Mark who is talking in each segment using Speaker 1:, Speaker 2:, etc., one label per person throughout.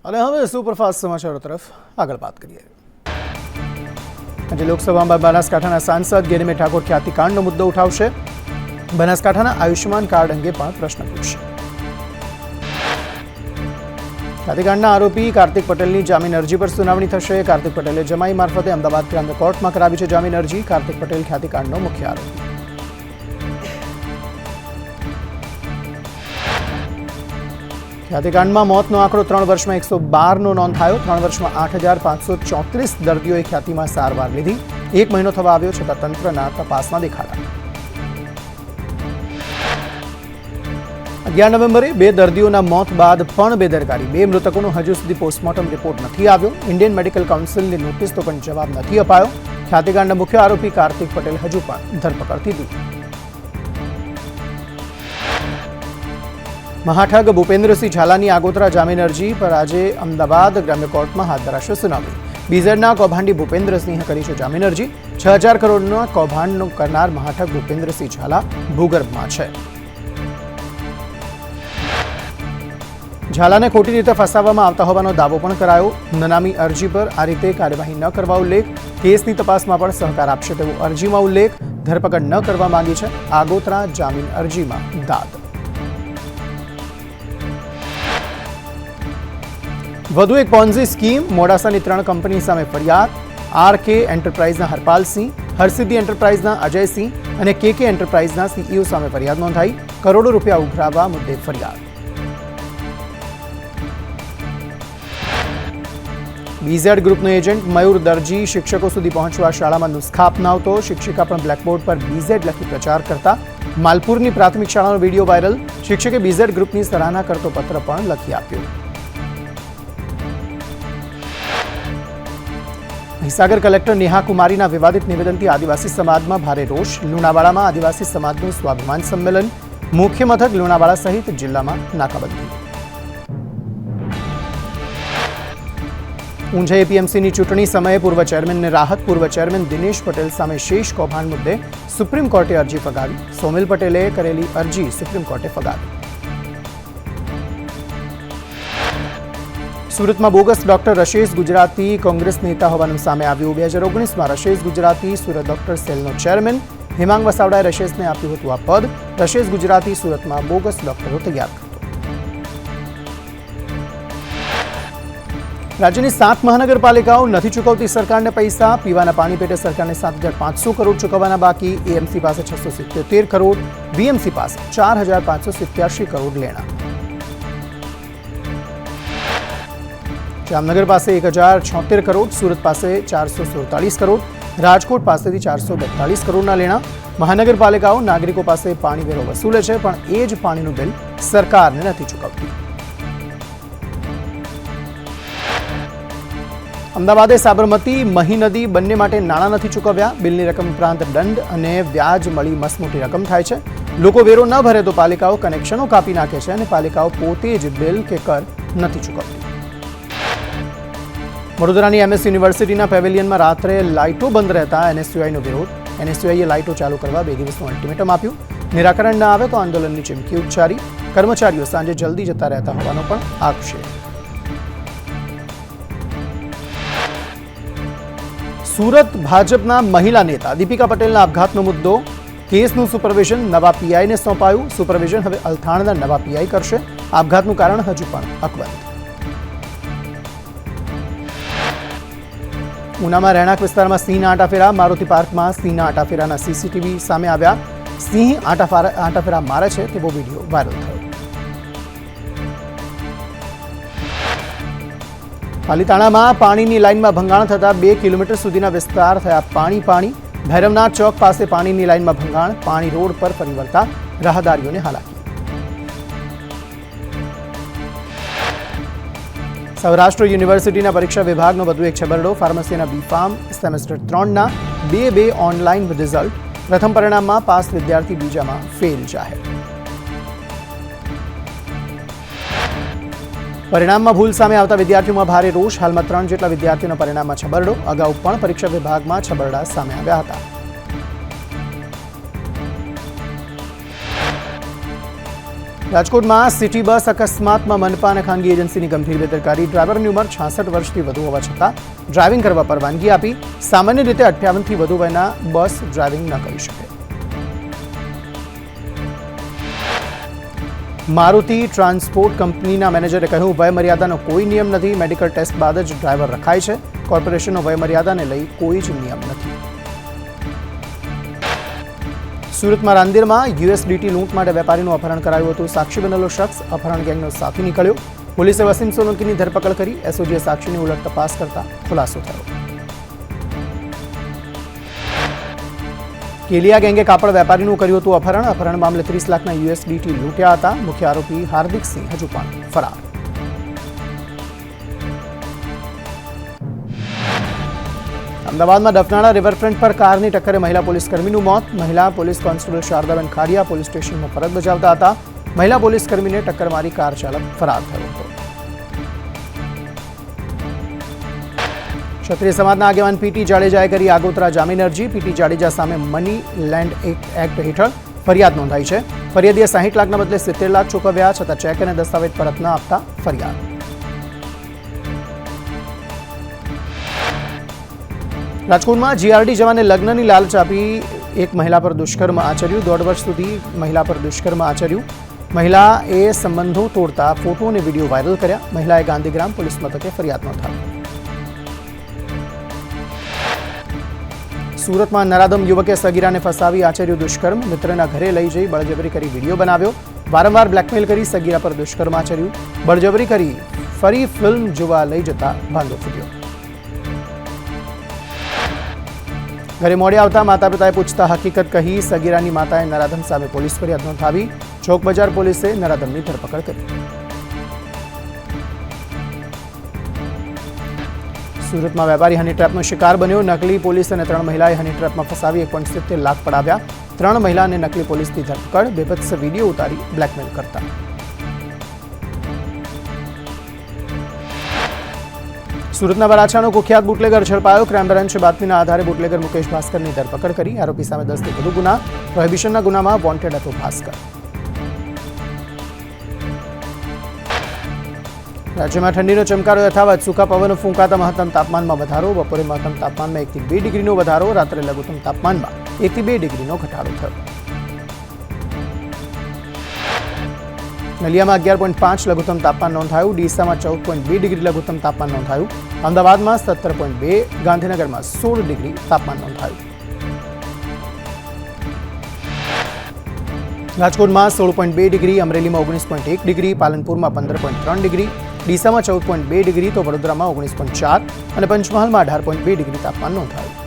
Speaker 1: અને હવે સુપરફાસ્ટ સમાચારો તરફ આગળ વાત કરીએ। આજે લોકસભામાં બનાસકાંઠાના સાંસદ ગેનીમે ઠાકોર ખ્યાતિકાંડનો મુદ્દો ઉઠાવશે। બનાસકાંઠાના આયુષ્યમાન કાર્ડ અંગે પણ પ્રશ્ન પૂછશે। ખ્યાતિકાંડના આરોપી કાર્તિક પટેલની જામીન અરજી પર સુનાવણી થશે। કાર્તિક પટેલે જમાઈ મારફતે અમદાવાદ ગ્રામ્ય કોર્ટમાં કરાવી છે જામીન અરજી। કાર્તિક પટેલ ખ્યાતિકાંડનો મુખ્ય આરોપી। ખ્યાતિકાંડમાં મોતનો આંકડો 3 વર્ષમાં 112નો નોંધાયો। 3 વર્ષમાં 8,534 દર્દીઓએ ખ્યાતિમાં સારવાર લીધી। 1 મહિનો થવા આવ્યો છતાં તંત્રના તપાસમાં દેખાડા। 11 નવેમ્બરે 2 દર્દીઓના મોત બાદ પણ બેદરકારી। 2 મૃતકોનો હજુ સુધી પોસ્ટમોર્ટમ રિપોર્ટ નથી આવ્યો। ઇન્ડિયન મેડિકલ કાઉન્સિલની નોટિસ તો પણ જવાબ નથી અપાયો। ખ્યાતિકાંડના મુખ્ય આરોપી કાર્તિક પટેલ હજુ પણ ધરપકડથી દૂર। મહાઠગ ભૂપેન્દ્રસિંહ ઝાલાની આગોતરા જામીન અરજી પર આજે અમદાવાદ ગ્રામ્ય કોર્ટમાં હાથ ધરાશે સુનાવણી। બીઝેડના કૌભાંડી ભૂપેન્દ્રસિંહે કરી છે જામીન અરજી। 6,000 કરોડના કૌભાંડનો કરનાર મહાઠગ ભૂપેન્દ્રસિંહ ઝાલા ભૂગર્ભમાં છે। ઝાલાને ખોટી રીતે ફસાવવામાં આવતા હોવાનો દાવો પણ કરાયો। નનામી અરજી પર આ રીતે કાર્યવાહી ન કરવા ઉલ્લેખ। કેસની તપાસમાં પણ સહકાર આપશે તેવો અરજીમાં ઉલ્લેખ। ધરપકડ ન કરવા માંગી છે આગોતરા જામીન અરજીમાં દાદ। વધુ એક પોન્ઝી સ્કીમ। મોડાસાની 3 કંપની સામે ફરિયાદ। આરકે એન્ટરપ્રાઇઝના હરપાલસિંહ, હરસિદ્ધિ એન્ટરપ્રાઇઝના અજયસિંહ અને કેકે એન્ટરપ્રાઇઝના સીઈઓ સામે ફરિયાદ નોંધાઈ। કરોડો રૂપિયા ઉઘરાવવા મુદ્દે ફરિયાદ। બીઝેડ ગ્રુપનો એજન્ટ મયુર દરજી શિક્ષકો સુધી પહોંચવા શાળામાં નુસ્ખા અપનાવતો। શિક્ષિકા પણ બ્લેકબોર્ડ પર બીઝેડ લખી પ્રચાર કરતા। માલપુરની પ્રાથમિક શાળાનો વિડીયો વાયરલ। શિક્ષકે બીઝેડ ગ્રુપની સરાહના કરતો પત્ર પણ લખી આપ્યો। મહીસાગર કલેક્ટર નેહા કુમારીના વિવાદિત નિવેદનથી આદિવાસી સમાજમાં ભારે રોષ। લુણાવાડામાં આદિવાસી સમાજનું સ્વાભિમાન સંમેલન। મુખ્ય મથક લુણાવાડા સહિત જિલ્લામાં નાકાબંધી। ઊંઝા એપીએમસીની ચૂંટણી સમયે પૂર્વ ચેરમેનને રાહત। પૂર્વ ચેરમેન દિનેશ પટેલ સામે શેષ કૌભાંડ મુદ્દે સુપ્રીમ કોર્ટે અરજી ફગાવી। સોમિલ પટેલે કરેલી અરજી સુપ્રીમ કોર્ટે ફગાવી। સુરતમાં બોગસ ડોક્ટર રશેશ ગુજરાતી કોંગ્રેસ નેતા હોવાનું સામે આવ્યું। 2019માં રશેશ ગુજરાતી સુરત ડોક્ટર સેલનો ચેરમેન। હેમાંગ વસાવડાએ રશેશને આપ્યું હતું આ પદ। રશેશ ગુજરાતી સુરતમાં બોગસ ડોક્ટરો તૈયાર કરતો। રાજ્યની 7 મહાનગરપાલિકાઓ નથી ચૂકવતી સરકારને પૈસા। પીવાના પાણી પેટે સરકારને 7,500 કરોડ ચૂકવવાના બાકી। એએમસી પાસે 677 કરોડ, વીએમસી પાસે 4,587 કરોડ લેણા। જામનગર પાસે 1,076 કરોડ, સુરત પાસે 447 કરોડ, રાજકોટ પાસેથી 442 કરોડના લેણા। મહાનગરપાલિકાઓ નાગરિકો પાસે પાણી વેરો વસૂલે છે પણ એ જ પાણીનું બિલ સરકારને નથી ચૂકવતી। અમદાવાદે સાબરમતી, મહી નદી બંને માટે નાણાં નથી ચૂકવ્યા। બિલની રકમ ઉપરાંત દંડ અને વ્યાજ મળી મસમોટી રકમ થાય છે। લોકો વેરો ન ભરે તો પાલિકાઓ કનેક્શનો કાપી નાખે છે અને પાલિકાઓ પોતે જ બિલ કે કર નથી ચૂકવતી। વડોદરાની એમએસ યુનિવર્સિટીના પેવેલિયનમાં રાત્રે લાઇટો બંધ રહેતા એનએસયુઆઈનો વિરોધ। એનએસયુઆઈએ લાઇટો ચાલુ કરવા 2 દિવસનું અલ્ટિમેટમ આપ્યું। નિરાકરણ ન આવે તો આંદોલનની ચીમકી ઉચ્ચારી। કર્મચારીઓ સાંજે જલ્દી જતા રહેતા હોવાનો પણ આક્ષેપ। સુરત ભાજપના મહિલા નેતા દીપિકા પટેલના આપઘાતનો મુદ્દો। કેસનું સુપરવિઝન નવા પીઆઈને સોંપાયું। સુપરવિઝન હવે અલથાણના નવા પીઆઈ કરશે। આપઘાતનું કારણ હજુ પણ અકબંધ। ઉનામાં રહેણાંક વિસ્તારમાં સિંહના આંટાફેરા। મારુતિ પાર્કમાં સિંહના આંટાફેરાના સીસીટીવી સામે આવ્યા। સિંહ આંટાફેરા મારે છે તેવો વિડીયો વાયરલ થયો। પાલીતાણામાં પાણીની લાઇનમાં ભંગાણ થતા 2 કિલોમીટર સુધીના વિસ્તાર થયા પાણી। ભૈરવનાથ ચોક પાસે પાણીની લાઇનમાં ભંગાણ। પાણી રોડ પર ફરી વળતા રાહદારીઓને હાલાકી। સૌરાષ્ટ્ર યુનિવર્સિટીના પરીક્ષા વિભાગનો વધુ એક છબરડો। ફાર્મસીના બીફાર્મ સેમેસ્ટર 3ના 2 ઓનલાઈન રિઝલ્ટ। પ્રથમ પરિણામમાં પાસ વિદ્યાર્થી, બીજામાં ફેલ જાહેર। પરિણામમાં ભૂલ સામે આવતા વિદ્યાર્થીઓમાં ભારે રોષ। હાલમાં 3 જેટલા વિદ્યાર્થીઓના પરિણામમાં છબરડો। અગાઉ પણ પરીક્ષા વિભાગમાં છબરડા સામે આવ્યા હતા। રાજકોટમાં સિટી બસ અકસ્માતમાં મનપા અને ખાનગી એજન્સીની ગંભીર બેદરકારી. ડ્રાઈવરની ઉંમર 66 વર્ષથી વધુ હોવા છતાં ડ્રાઇવિંગ કરવા પરવાનગી આપી. સામાન્ય રીતે 58 થી વધુ વયના બસ ડ્રાઇવિંગ ન કરી શકે. મારુતિ ટ્રાન્સપોર્ટ કંપનીના મેનેજરે કહ્યું, વયમર્યાદાનો કોઈ નિયમ નથી. મેડિકલ ટેસ્ટ બાદ જ ડ્રાઈવર રખાય છે. કોર્પોરેશનનો વયમર્યાદાને લઈ કોઈ જ નિયમ નથી. સુરતમાં રાંદેરમાં યુએસડીટી લૂંટ માટે વેપારીનું અપહરણ કરાયું હતું. સાક્ષી બનેલો શખ્સ અપહરણ ગેંગનો સાથી નીકળ્યો. પોલીસે વસીમ સોલંકીની ધરપકડ કરી. એસઓજીએ સાક્ષીની ઉલટ તપાસ કરતા ખુલાસો થયો. કેલિયા ગેંગે કાપડ વેપારીનું કર્યું હતું અપહરણ. અપહરણ મામલે 30 લાખના યુએસડીટી લૂંટ્યા હતા. મુખ્ય આરોપી હાર્દિકસિંહ હજુ પણ ફરાર. અમદાવાદમાં ડફનાળા રિવરફ્રન્ટ પર કારની ટક્કરે મહિલા પોલીસકર્મીનું મોત. મહિલા police constable Shardaben Khadia police સ્ટેશનમાં ફરજ બજાવતા હતા. મહિલા પોલીસકર્મીને ટક્કર મારી કાર ચાલક ફરાર થયો હતો. ક્ષત્રિય સમાજના આગેવાન પીટી જાડેજાએ કરી આગોતરા જામીન અરજી. પીટી જાડેજા સામે મની લેન્ડ એક્ટ હેઠળ ફરિયાદ નોંધાઈ છે. ફરિયાદીએ 60 લાખના બદલે 70 લાખ ચૂકવ્યા છતાં ચેક અને દસ્તાવેજ પરત ન આપતા ફરિયાદ. રાજકોટમાં જીઆરડી જવાને લગ્નની લાલચ આપી એક મહિલા પર દુષ્કર્મ આચર્યું. 1.5 વર્ષ સુધી મહિલા પર દુષ્કર્મ આચર્યું. મહિલાએ સંબંધો તોડતા ફોટો અને વિડીયો વાયરલ કર્યા. મહિલાએ ગાંધીગ્રામ પોલીસ મથકે ફરિયાદ નોંધાવી. સુરતમાં નરાધમ યુવકે સગીરાને ફસાવી આચર્યું દુષ્કર્મ. મિત્રના ઘરે લઈ જઈ બળજબરી કરી વિડીયો બનાવ્યો. વારંવાર બ્લેકમેલ કરી સગીરા પર દુષ્કર્મ આચર્યું. બળજબરી કરી ફરી ફિલ્મ જોવા લઈ જતા ભાંડો ફૂટ્યો. ઘરે મોડે આવતા માતા પિતાએ પૂછતા હકીકત કહી. સગીરાની માતાએ નરાધમ સામે પોલીસ ફરિયાદ નોંધાવી. ચોક બજાર પોલીસે નરાધમની ધરપકડ કરી. સુરતમાં વેપારી હની ટ્રેપનો શિકાર બન્યો. નકલી પોલીસ અને 3 મહિલાએ હની ટ્રેપમાં ફસાવી 1.70 લાખ પડાવ્યા. 3 મહિલાને નકલી પોલીસની ધરપકડ. બેભત્સ વિડીયો ઉતારી બ્લેકમેલ કરતા. સુરતના વરાછાનો કુખ્યાત બુટલેગર ઝડપાયો. ક્રાઇમ બ્રાન્ચે બાતમીના આધારે બુટલેગર મુકેશ ભાસ્કરની ધરપકડ કરી. આરોપી સામે 10 થી વધુ ગુના. પ્રોહિબિશનના ગુનામાં વોન્ટેડ હતો ભાસ્કર. રાજ્યમાં ઠંડીનો ચમકારો યથાવત. સૂકા પવનો ફૂંકાતા મહત્તમ તાપમાનમાં વધારો. બપોરે મહત્તમ તાપમાનમાં 1 થી 2 ડિગ્રીનો વધારો. રાત્રે લઘુત્તમ તાપમાનમાં 1 થી 2 ડિગ્રીનો ઘટાડો થયો. નલિયામાં 11.5 લઘુત્તમ તાપમાન નોંધાયું. ડીસામાં 14.2 ડિગ્રી લઘુત્તમ તાપમાન નોંધાયું. અમદાવાદમાં 17.2, ગાંધીનગરમાં 16 ડિગ્રી તાપમાન નોંધાયું. રાજકોટમાં 16.2 ડિગ્રી, અમરેલીમાં 19.1 ડિગ્રી, પાલનપુરમાં 15.3 ડિગ્રી, ડીસામાં 14.2 ડિગ્રી તો વડોદરામાં 19.4 અને પંચમહાલમાં 18.2 ડિગ્રી તાપમાન નોંધાયું.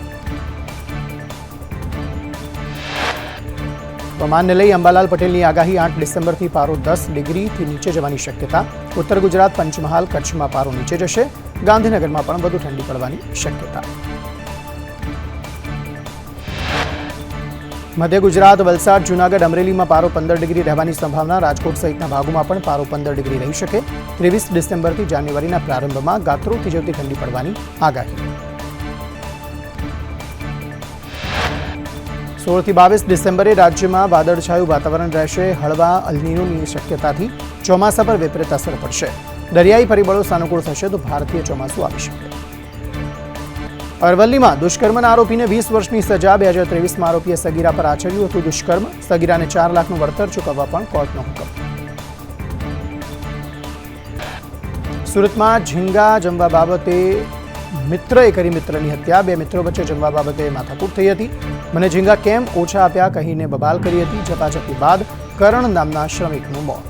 Speaker 1: હવામાનને લઈ અંબાલાલ પટેલની આગાહી. 8 ડિસેમ્બરથી પારો 10 ડિગ્રીથી નીચે જવાની શક્યતા. ઉત્તર ગુજરાત, પંચમહાલ, કચ્છમાં પારો નીચે જશે. ગાંધીનગરમાં પણ વધુ ઠંડી પડવાની શક્યતા. મધ્ય ગુજરાત, વલસાડ, જૂનાગઢ, અમરેલીમાં પારો 15 ડિગ્રી રહેવાની સંભાવના. રાજકોટ સહિતના ભાગોમાં પણ પારો 15 ડિગ્રી રહી શકે. 23 ડિસેમ્બરથી જાન્યુઆરીના પ્રારંભમાં ગાત્રો થીજવતી ઠંડી પડવાની આગાહી. 16 થી 22 ડિસેમ્બરે રાજ્યમાં વાદળછાયું વાતાવરણ રહેશે. હળવા અલનીનોની શક્યતાથી ચોમાસા પર વિપરીત અસર પડશે. દરિયાઈ પરિબળો સાનુકૂળ થશે તો ભારતીય ચોમાસું આવી શકે. અરવલ્લીમાં દુષ્કર્મના આરોપીને 20 વર્ષની સજા. 2023માં આરોપીએ સગીરા પર આચર્યું હતું દુષ્કર્મ. સગીરાને 4 લાખનું વળતર ચૂકવવા પણ કોર્ટનો હુકમ. સુરતમાં ઝીંગા જમવા બાબતે મિત્રએ કરી મિત્રની હત્યા. 2 મિત્રો વચ્ચે જમવા બાબતે માથાકૂટ થઈ હતી. મને ઝીંગા કેમ ઓછા આપ્યા કહીને બબાલ કરી હતી. ઝપાઝપી બાદ કરણ નામના શ્રમિકનું મોત.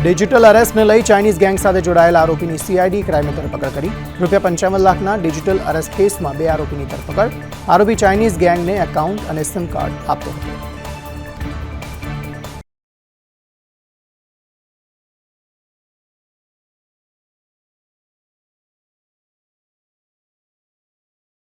Speaker 1: ડિજિટલ અરેસ્ટને લઈ ચાઇનીઝ ગેંગ સાથે જોડાયેલા આરોપીની સીઆઈડી ક્રાઇમે ધરપકડ કરી. ₹55 લાખના ડિજિટલ અરેસ્ટ કેસમાં 2 આરોપીની ધરપકડ. આરોપી ચાઇનીઝ ગેંગને એકાઉન્ટ અને સિમ કાર્ડ આપતો હતો.